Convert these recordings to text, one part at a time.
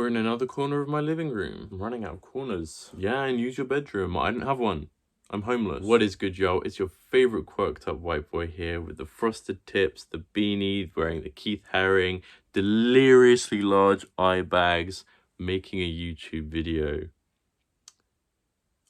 You're in another corner of my living room. I'm running out of corners. Yeah, and use your bedroom. I don't have one. I'm homeless. What is good, y'all? It's your favorite quirked up white boy here with the frosted tips, the beanie, wearing the Keith Haring, deliriously large eye bags, making a YouTube video.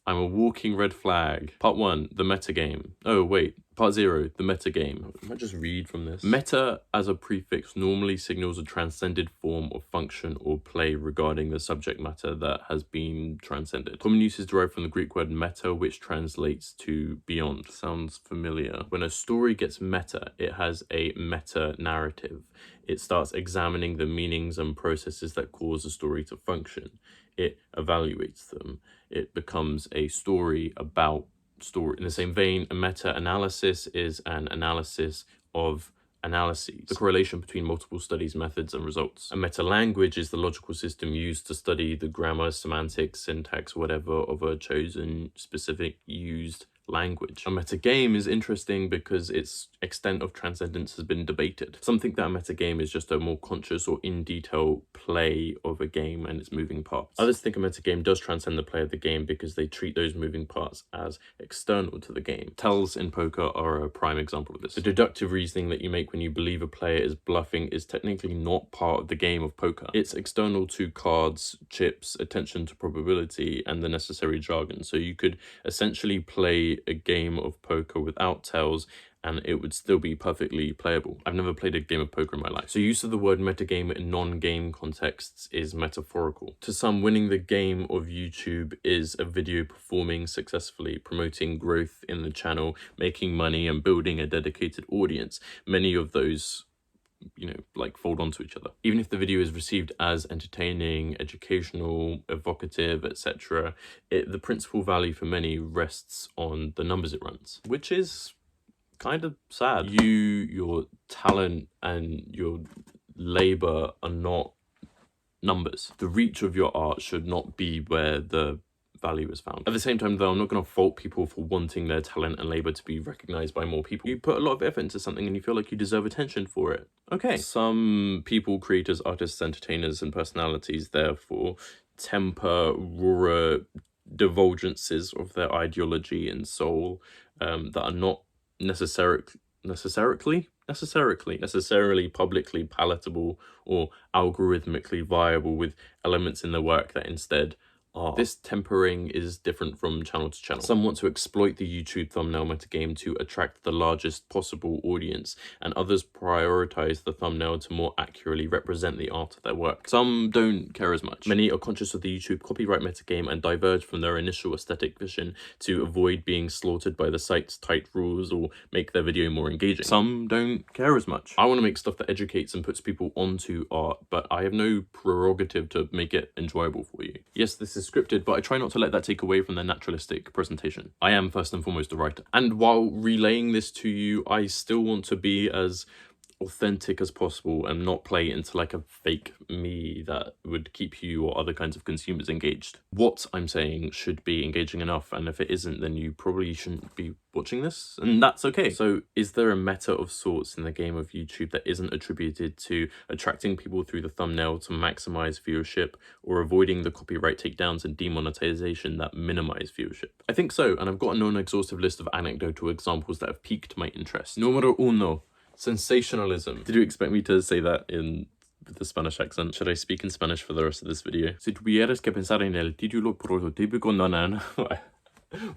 I'm a walking red flag. Part 1, the metagame. Oh, wait. Part 0, the metagame. I might just read from this. Meta as a prefix normally signals a transcended form of function or play regarding the subject matter that has been transcended. Common use is derived from the Greek word meta, which translates to beyond. Sounds familiar. When a story gets meta, it has a meta narrative. It starts examining the meanings and processes that cause a story to function. It evaluates them. It becomes a story about story. In the same vein, a meta-analysis is an analysis of analyses, the correlation between multiple studies, methods, and results. A meta-language is the logical system used to study the grammar, semantics, syntax, whatever of a chosen specific used language. A metagame is interesting because its extent of transcendence has been debated. Some think that a metagame is just a more conscious or in detail play of a game and its moving parts. Others think a metagame does transcend the play of the game because they treat those moving parts as external to the game. Tells in poker are a prime example of this. The deductive reasoning that you make when you believe a player is bluffing is technically not part of the game of poker. It's external to cards, chips, attention to probability, and the necessary jargon. So you could essentially play a game of poker without tells and it would still be perfectly playable. I've never played a game of poker in my life. So use of the word metagame in non-game contexts is metaphorical. To some, winning the game of YouTube is a video performing successfully, promoting growth in the channel, making money, and building a dedicated audience. Many of those like fold onto each other. Even if the video is received as entertaining, educational, evocative, etc., the principal value for many rests on the numbers it runs, which is kind of sad. Your talent and your labor are not numbers. The reach of your art should not be where the value is found. At the same time, though, I'm not going to fault people for wanting their talent and labor to be recognized by more people. You put a lot of effort into something and you feel like you deserve attention for it. Okay. Some people, creators, artists, entertainers, and personalities, therefore, temper rawer divulgences of their ideology and soul that are not necessarily publicly palatable or algorithmically viable, with elements in their work that instead are. This tempering is different from channel to channel. Some want to exploit the YouTube thumbnail metagame to attract the largest possible audience, and others prioritize the thumbnail to more accurately represent the art of their work. Some don't care as much. Many are conscious of the YouTube copyright metagame and diverge from their initial aesthetic vision to avoid being slaughtered by the site's tight rules or make their video more engaging. Some don't care as much. I want to make stuff that educates and puts people onto art, but I have no prerogative to make it enjoyable for you. Yes, this is scripted, but I try not to let that take away from their naturalistic presentation. I am first and foremost a writer. And while relaying this to you, I still want to be as authentic as possible and not play into like a fake me that would keep you or other kinds of consumers engaged. What I'm saying should be engaging enough, and if it isn't, then you probably shouldn't be watching this, and that's okay. So is there a meta of sorts in the game of YouTube that isn't attributed to attracting people through the thumbnail to maximize viewership, or avoiding the copyright takedowns and demonetization that minimize viewership? I think so, and I've got a non-exhaustive list of anecdotal exampos that have piqued my interest. Número uno. Sensationalism. Did you expect me to say that in the Spanish accent? Should I speak in Spanish for the rest of this video? Si tuvieras que pensar en el título prototípico, no.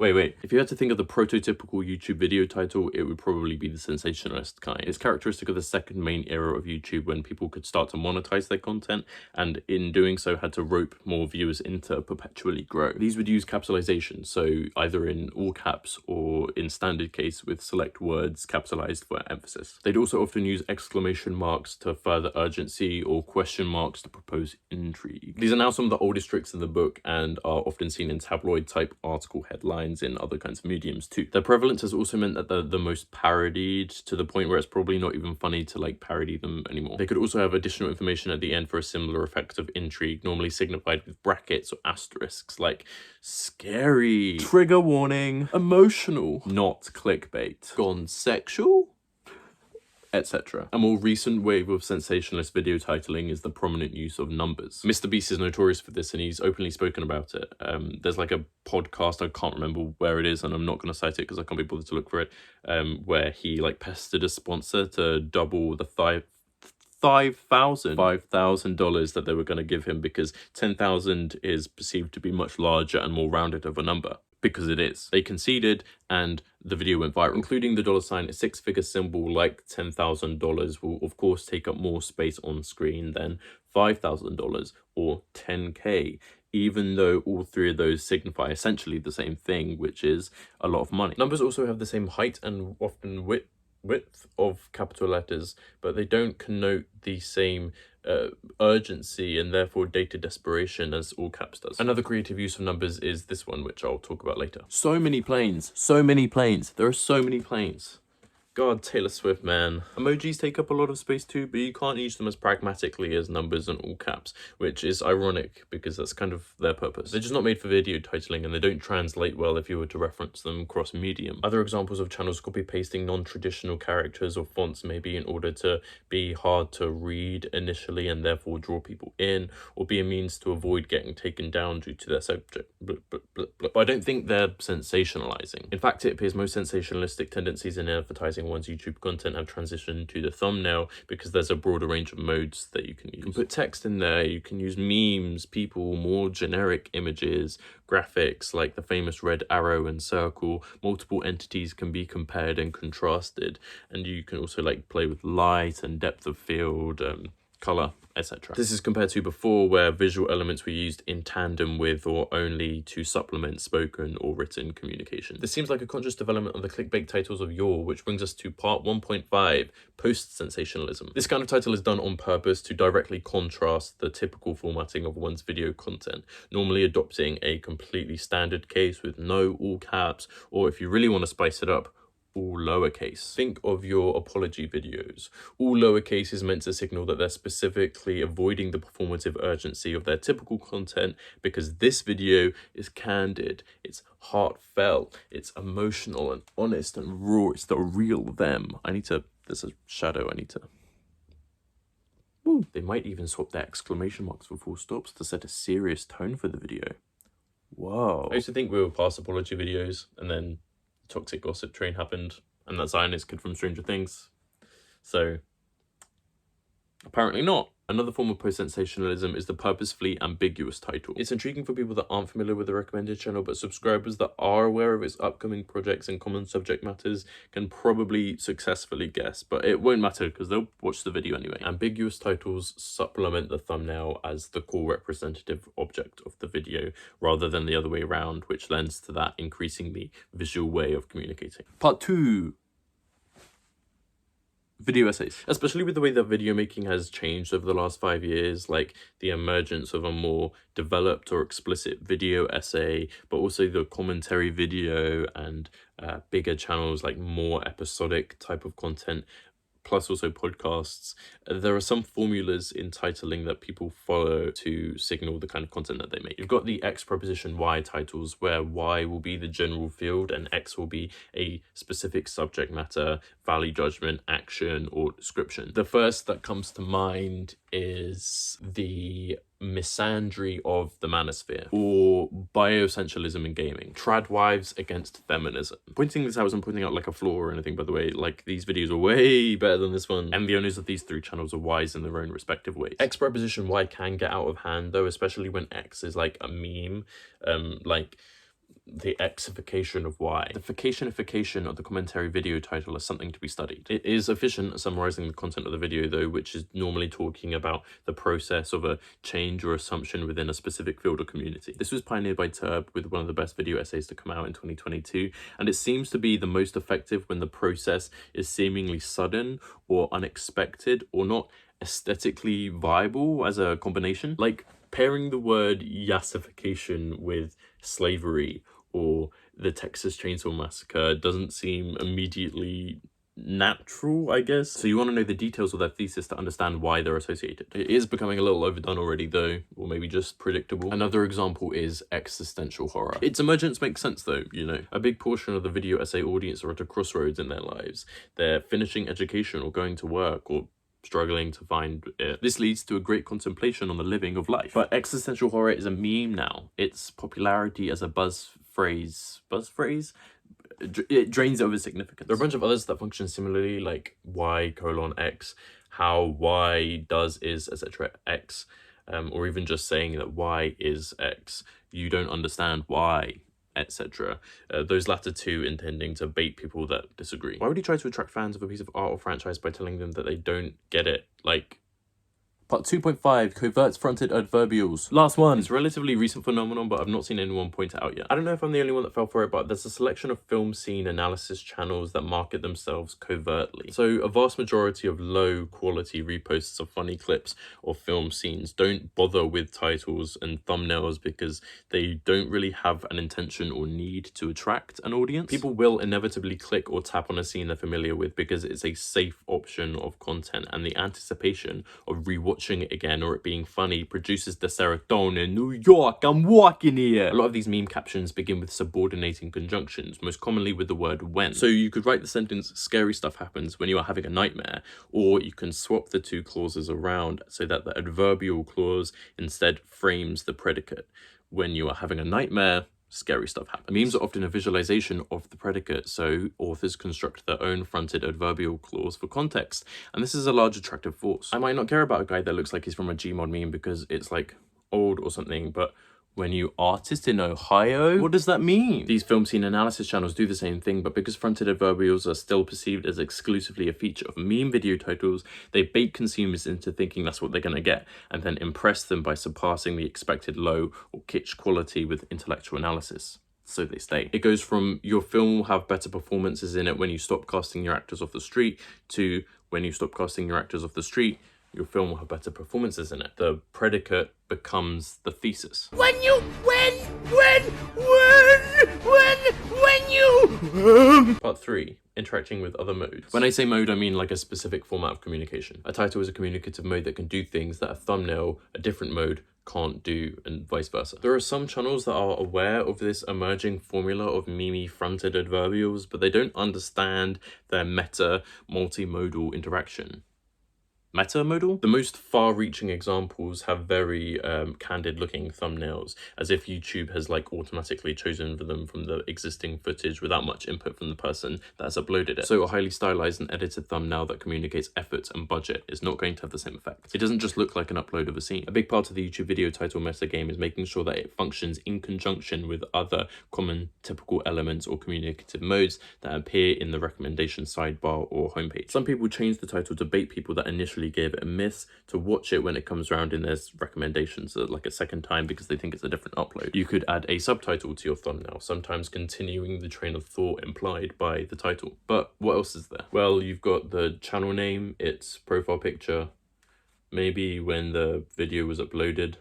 Wait. If you had to think of the prototypical YouTube video title, it would probably be the sensationalist kind. It's characteristic of the second main era of YouTube, when people could start to monetize their content, and in doing so had to rope more viewers in to perpetually grow. These would use capitalization, so either in all caps or in standard case with select words capitalized for emphasis. They'd also often use exclamation marks to further urgency or question marks to propose intrigue. These are now some of the oldest tricks in the book and are often seen in tabloid type article headlines in other kinds of mediums too. Their prevalence has also meant that they're the most parodied, to the point where it's probably not even funny to like parody them anymore. They could also have additional information at the end for a similar effect of intrigue, normally signified with brackets or asterisks like scary, trigger warning, emotional, not clickbait, gone sexual. etc. A more recent wave of sensationalist video titling is the prominent use of numbers. Mr. Beast is notorious for this, and he's openly spoken about it. There's like a podcast, I can't remember where it is, and I'm not going to cite it because I can't be bothered to look for it, where he like pestered a sponsor to double the $5,000 that they were going to give him, because 10,000 is perceived to be much larger and more rounded of a number, because it is. They conceded and the video went viral. Including the $sign, a six-figure symbol like $10,000 will of course take up more space on screen than $5,000 or 10K, even though all three of those signify essentially the same thing, which is a lot of money. Numbers also have the same height and often width of capital letters, but they don't connote the same urgency and therefore data desperation as all caps does. Another creative use of numbers is this one, which I'll talk about later. So many planes, so many planes. There are so many planes. God, Taylor Swift, man. Emojis take up a lot of space too, but you can't use them as pragmatically as numbers and all caps, which is ironic because that's kind of their purpose. They're just not made for video titling, and they don't translate well if you were to reference them cross-medium. Other examples of channels copy-pasting non-traditional characters or fonts maybe in order to be hard to read initially and therefore draw people in, or be a means to avoid getting taken down due to their subject. But I don't think they're sensationalizing. In fact, it appears most sensationalistic tendencies in advertising one's YouTube content have transitioned to the thumbnail because there's a broader range of modes that you can use. You can put text in there, you can use memes, people, more generic images, graphics like the famous red arrow and circle. Multiple entities can be compared and contrasted, and you can also like play with light and depth of field, color, etc. This is compared to before, where visual elements were used in tandem with or only to supplement spoken or written communication. This seems like a conscious development of the clickbait titles of yore, which brings us to part 1.5, post-sensationalism. This kind of title is done on purpose to directly contrast the typical formatting of one's video content, normally adopting a completely standard case with no all caps, or if you really want to spice it up, all lowercase. Think of your apology videos. All lowercase is meant to signal that they're specifically avoiding the performative urgency of their typical content, because this video is candid, it's heartfelt, it's emotional and honest and raw. It's the real them. There's a shadow I need to... Ooh. They might even swap their exclamation marks for full stops to set a serious tone for the video. Whoa. I used to think we were past apology videos, and then toxic gossip train happened, and that Zionist kid from Stranger Things. So apparently not. Another form of post-sensationalism is the purposefully ambiguous title. It's intriguing for people that aren't familiar with the recommended channel, but subscribers that are aware of its upcoming projects and common subject matters can probably successfully guess, but it won't matter because they'll watch the video anyway. Ambiguous titles supplement the thumbnail as the core representative object of the video, rather than the other way around, which lends to that increasingly visual way of communicating. Part 2. Video essays. Especially with the way that video making has changed over the last 5 years, like the emergence of a more developed or explicit video essay, but also the commentary video and bigger channels, like more episodic type of content, plus also podcasts. There are some formulas in titling that people follow to signal the kind of content that they make. You've got the X preposition Y titles, where Y will be the general field and X will be a specific subject matter, value judgment, action, or description. The first that comes to mind is the misandry of the manosphere, or bioessentialism in gaming. Trad wives against feminism. Pointing this out isn't pointing out like a flaw or anything, by the way. Like, these videos are way better than this one, and the owners of these three channels are wise in their own respective ways. X preposition Y can get out of hand though, especially when X is like a meme, like the Xification of Y. The ficationification of the commentary video title is something to be studied. It is efficient at summarizing the content of the video though, which is normally talking about the process of a change or assumption within a specific field or community. This was pioneered by Turb with one of the best video essays to come out in 2022, and it seems to be the most effective when the process is seemingly sudden or unexpected or not aesthetically viable as a combination. Like pairing the word yassification with slavery or the Texas Chainsaw Massacre doesn't seem immediately natural, I guess. So you want to know the details of their thesis to understand why they're associated. It is becoming a little overdone already though, or maybe just predictable. Another example is existential horror. Its emergence makes sense though, you know. A big portion of the video essay audience are at a crossroads in their lives. They're finishing education or going to work or struggling to find it. This leads to a great contemplation on the living of life. But existential horror is a meme now. Its popularity as a buzz phrase, it drains over significance. There are a bunch of others that function similarly, like y:x, how y does is, etc. x, or even just saying that y is x. You don't understand why, etc. Those latter two intending to bait people that disagree. Why would he try to attract fans of a piece of art or franchise by telling them that they don't get it? Like, Part 2.5, covert fronted adverbials. Last one. It's a relatively recent phenomenon, but I've not seen anyone point it out yet. I don't know if I'm the only one that fell for it, but there's a selection of film scene analysis channels that market themselves covertly. So a vast majority of low quality reposts of funny clips or film scenes don't bother with titles and thumbnails because they don't really have an intention or need to attract an audience. People will inevitably click or tap on a scene they're familiar with because it's a safe option of content, and the anticipation of rewatching it again or it being funny produces the serotonin. New York, I'm walking here. A lot of these meme captions begin with subordinating conjunctions, most commonly with the word when. So you could write the sentence, scary stuff happens when you are having a nightmare, or you can swap the two clauses around so that the adverbial clause instead frames the predicate. When you are having a nightmare, scary stuff happens. Memes are often a visualization of the predicate, so authors construct their own fronted adverbial clause for context, and this is a large attractive force. I might not care about a guy that looks like he's from a Gmod meme because it's like old or something, but when you artist in Ohio, what does that mean? These film scene analysis channels do the same thing, but because fronted adverbials are still perceived as exclusively a feature of meme video titles, they bait consumers into thinking that's what they're gonna get, and then impress them by surpassing the expected low or kitsch quality with intellectual analysis. So they stay. It goes from your film will have better performances in it when you stop casting your actors off the street to when you stop casting your actors off the street, your film will have better performances in it. The predicate becomes the thesis. When you... Part 3, interacting with other modes. When I say mode, I mean like a specific format of communication. A title is a communicative mode that can do things that a thumbnail, a different mode, can't do, and vice versa. There are some channels that are aware of this emerging formula of meme fronted adverbials, but they don't understand their meta multimodal interaction. Metamodal? The most far-reaching examples have very candid-looking thumbnails, as if YouTube has like automatically chosen for them from the existing footage without much input from the person that has uploaded it. So a highly stylized and edited thumbnail that communicates effort and budget is not going to have the same effect. It doesn't just look like an upload of a scene. A big part of the YouTube video title metagame is making sure that it functions in conjunction with other common typical elements or communicative modes that appear in the recommendation sidebar or homepage. Some people change the title to bait people that initially gave it a miss to watch it when it comes around in their recommendations like a second time because they think it's a different upload. You could add a subtitle to your thumbnail, sometimes continuing the train of thought implied by the title. But what else is there? Well, you've got the channel name, its profile picture, maybe when the video was uploaded,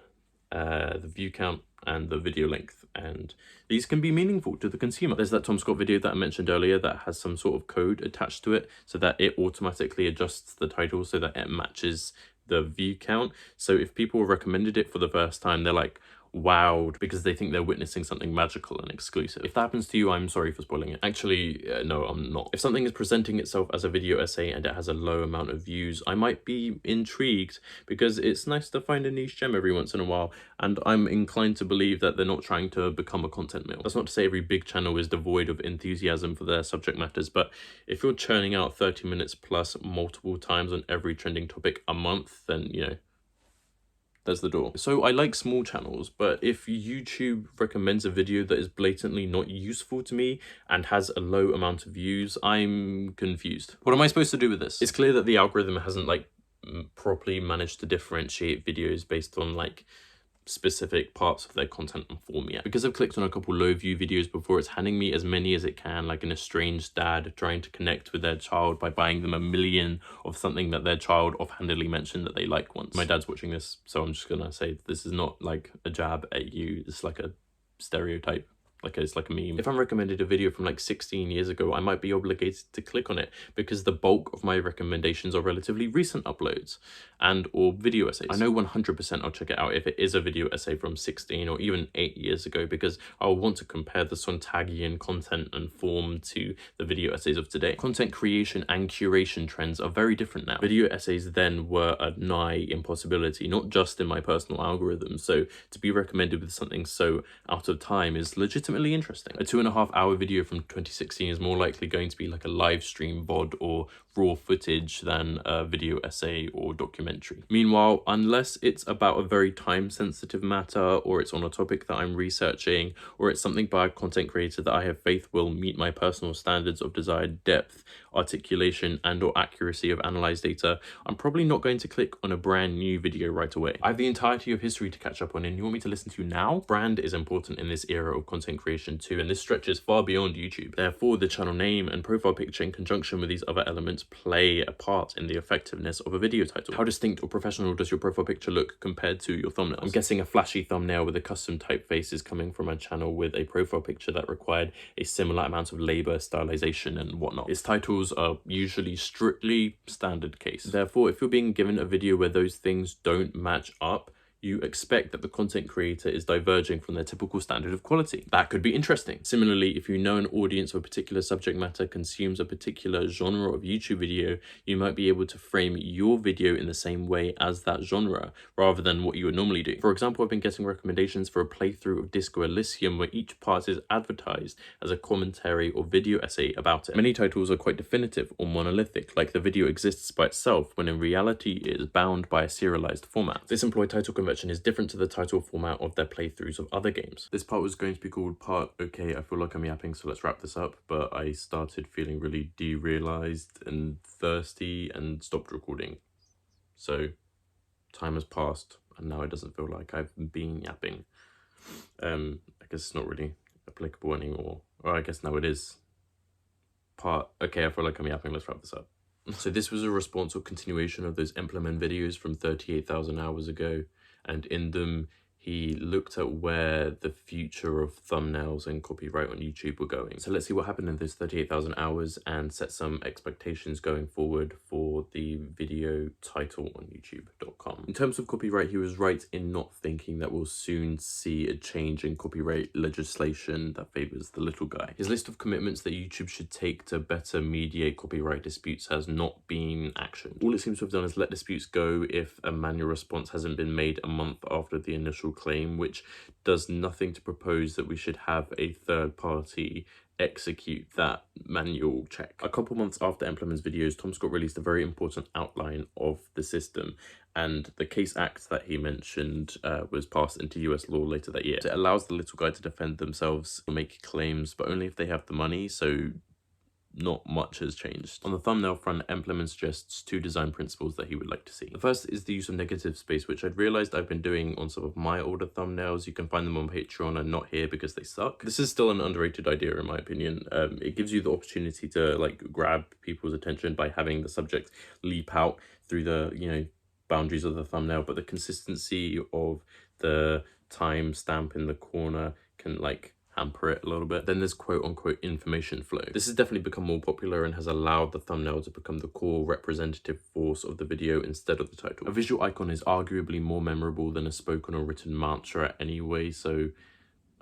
the view count, and the video length, and these can be meaningful to the consumer. There's that Tom Scott video that I mentioned earlier that has some sort of code attached to it so that it automatically adjusts the title so that it matches the view count. So if people recommended it for the first time, they're like wowed because they think they're witnessing something magical and exclusive. If that happens to you, I'm sorry for spoiling it. Actually, no, I'm not. If something is presenting itself as a video essay and it has a low amount of views, I might be intrigued because it's nice to find a niche gem every once in a while, and I'm inclined to believe that they're not trying to become a content mill. That's not to say every big channel is devoid of enthusiasm for their subject matters, but if you're churning out 30 minutes plus multiple times on every trending topic a month, then, you know, there's the door. So I like small channels, but if YouTube recommends a video that is blatantly not useful to me and has a low amount of views, I'm confused. What am I supposed to do with this? It's clear that the algorithm hasn't like properly managed to differentiate videos based on like specific parts of their content and form yet. Because I've clicked on a couple low view videos before, it's handing me as many as it can, like an estranged dad trying to connect with their child by buying them 1 million of something that their child offhandedly mentioned that they like once. My dad's watching this, so I'm just gonna say this is not like a jab at you, it's like a stereotype. like it's like a meme. If I'm recommended a video from like 16 years ago, I might be obligated to click on it because the bulk of my recommendations are relatively recent uploads and or video essays. I know 100% I'll check it out if it is a video essay from 16 or even 8 years ago, because I'll want to compare the Sontagian content and form to the video essays of today. Content creation and curation trends are very different now. Video essays then were a nigh impossibility, not just in my personal algorithm, so to be recommended with something so out of time is legitimately interesting. A 2.5 hour video from 2016 is more likely going to be like a live stream VOD or raw footage than a video essay or documentary. Meanwhile, unless it's about a very time sensitive matter, or it's on a topic that I'm researching, or it's something by a content creator that I have faith will meet my personal standards of desired depth, articulation and or accuracy of analyzed data, I'm probably not going to click on a brand new video right away. I have the entirety of history to catch up on, and you want me to listen to now? Brand is important in this era of content creation too, and this stretches far beyond YouTube. Therefore, the channel name and profile picture in conjunction with these other elements play a part in the effectiveness of a video title. How distinct or professional does your profile picture look compared to your thumbnails? I'm guessing a flashy thumbnail with a custom typeface is coming from a channel with a profile picture that required a similar amount of labor, stylization and whatnot. Its titles are usually strictly standard case. Therefore, if you're being given a video where those things don't match up, you expect that the content creator is diverging from their typical standard of quality. That could be interesting. Similarly, if you know an audience of a particular subject matter consumes a particular genre of YouTube video, you might be able to frame your video in the same way as that genre, rather than what you would normally do. For example, I've been getting recommendations for a playthrough of Disco Elysium where each part is advertised as a commentary or video essay about it. Many titles are quite definitive or monolithic, like the video exists by itself, when in reality it is bound by a serialized format. This employed title convention is different to the title format of their playthroughs of other games. This part was going to be called part okay, I feel like I'm yapping, so let's wrap this up, but I started feeling really derealized and thirsty and stopped recording. So time has passed and now it doesn't feel like I've been yapping. I guess it's not really applicable anymore, or I guess now it is. Part okay, I feel like I'm yapping, let's wrap this up. So this was a response or continuation of those implement videos from 38,000 hours ago, and in them he looked at where the future of thumbnails and copyright on YouTube were going. So let's see what happened in those 38,000 hours and set some expectations going forward for the video title on youtube.com. In terms of copyright, he was right in not thinking that we'll soon see a change in copyright legislation that favors the little guy. His list of commitments that YouTube should take to better mediate copyright disputes has not been actioned. All it seems to have done is let disputes go if a manual response hasn't been made a month after the initial claim, which does nothing to propose that we should have a third party execute that manual check. A couple months after Implement's videos, Tom Scott released a very important outline of the system, and the Case Act that he mentioned was passed into US law later that year. So it allows the little guy to defend themselves or make claims, but only if they have the money, so not much has changed. On the thumbnail front, Empleman suggests 2 design principles that he would like to see. The first is the use of negative space, which I'd realized I've been doing on some of my older thumbnails. You can find them on Patreon and not here because they suck. This is still an underrated idea in my opinion. It gives you the opportunity to like grab people's attention by having the subject leap out through the, boundaries of the thumbnail, but the consistency of the time stamp in the corner can like hamper it a little bit. Then there's quote-unquote information flow. This has definitely become more popular and has allowed the thumbnail to become the core representative force of the video instead of the title. A visual icon is arguably more memorable than a spoken or written mantra anyway, so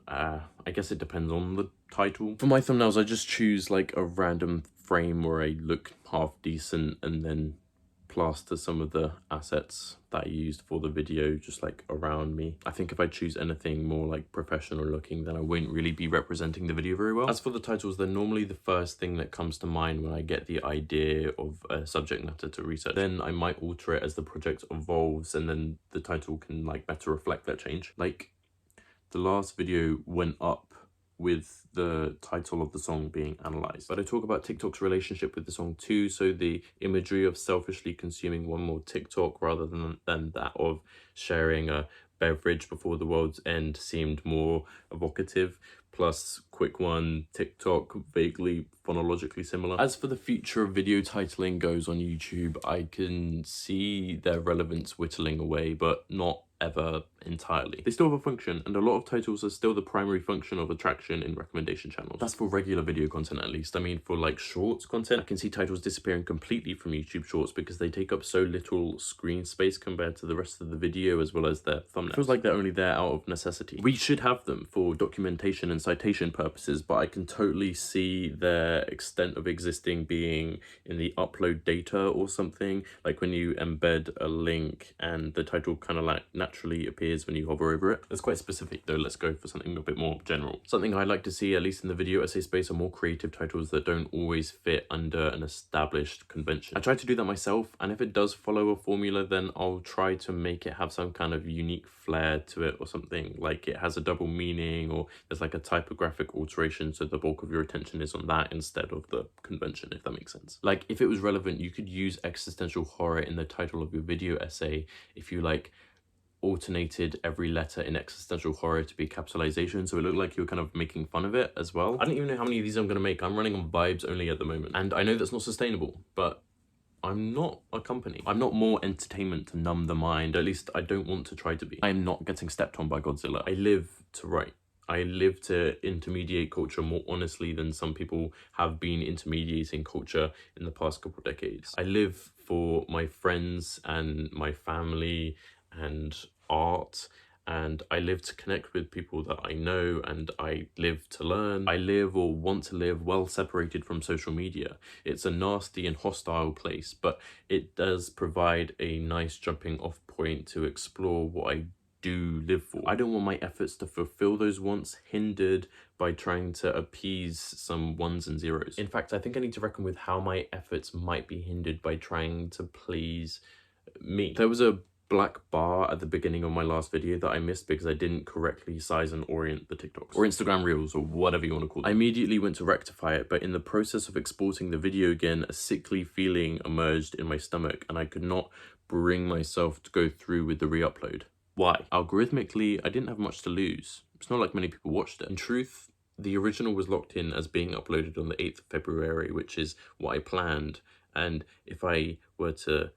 I guess it depends on the title. For my thumbnails, I just choose like a random frame where I look half decent and then plaster some of the assets that I used for the video just like around me. I think if I choose anything more like professional looking, then I won't really be representing the video very well. As for the titles, they're normally the first thing that comes to mind when I get the idea of a subject matter to research. Then I might alter it as the project evolves, and then the title can like better reflect that change. Like the last video went up with the title of the song being analyzed. But I talk about TikTok's relationship with the song too, so the imagery of selfishly consuming one more TikTok rather than that of sharing a beverage before the world's end seemed more evocative. Plus, quick one, TikTok, vaguely phonologically similar. As for the future of video titling goes on YouTube, I can see their relevance whittling away, but not ever entirely. They still have a function, and a lot of titles are still the primary function of attraction in recommendation channels. That's for regular video content at least. I mean, for like shorts content, I can see titles disappearing completely from YouTube shorts because they take up so little screen space compared to the rest of the video as well as their thumbnails. It feels like they're only there out of necessity. We should have them for documentation and citation purposes, but I can totally see their extent of existing being in the upload data or something, like when you embed a link and the title kind of like naturally appears when you hover over it. That's quite specific though. Let's go for something a bit more general. Something I'd like to see, at least in the video essay space, are more creative titles that don't always fit under an established convention. I try to do that myself, and if it does follow a formula, then I'll try to make it have some kind of unique flair to it or something, like it has a double meaning or there's like a typographic alteration so the bulk of your attention is on that instead of the convention, if that makes sense. Like if it was relevant, you could use existential horror in the title of your video essay if you like alternated every letter in existential horror to be capitalization, so it looked like you were kind of making fun of it as well. I don't even know how many of these I'm going to make. I'm running on vibes only at the moment, and I know that's not sustainable, but I'm not a company. I'm not more entertainment to numb the mind. At least I don't want to try to be. I am not getting stepped on by Godzilla. I live to write. I live to intermediate culture more honestly than some people have been intermediating culture in the past couple of decades. I live for my friends and my family and art, and I live to connect with people that I know, and I live to learn. I live or want to live well separated from social media. It's a nasty and hostile place, but it does provide a nice jumping off point to explore what I do live for. I don't want my efforts to fulfill those wants hindered by trying to appease some ones and zeros. In fact, I think I need to reckon with how my efforts might be hindered by trying to please me. There was a black bar at the beginning of my last video that I missed because I didn't correctly size and orient the TikToks or Instagram Reels or whatever you want to call it. I immediately went to rectify it, but in the process of exporting the video again, a sickly feeling emerged in my stomach and I could not bring myself to go through with the re-upload. Why? Algorithmically, I didn't have much to lose. It's not like many people watched it. In truth, the original was locked in as being uploaded on the 8th of February, which is what I planned. And if I were to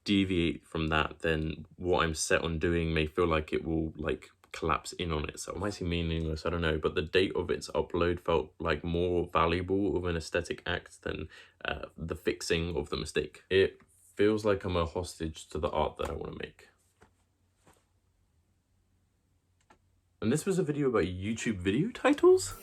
deviate from that, then what I'm set on doing may feel like it will like collapse in on itself. It might seem meaningless, I don't know, but the date of its upload felt like more valuable of an aesthetic act than the fixing of the mistake. It feels like I'm a hostage to the art that I want to make. And this was a video about YouTube video titles?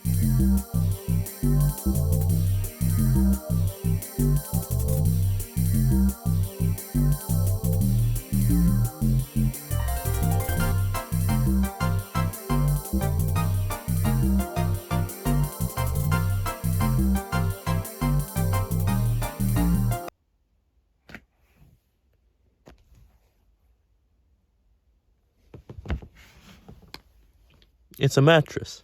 It's a mattress.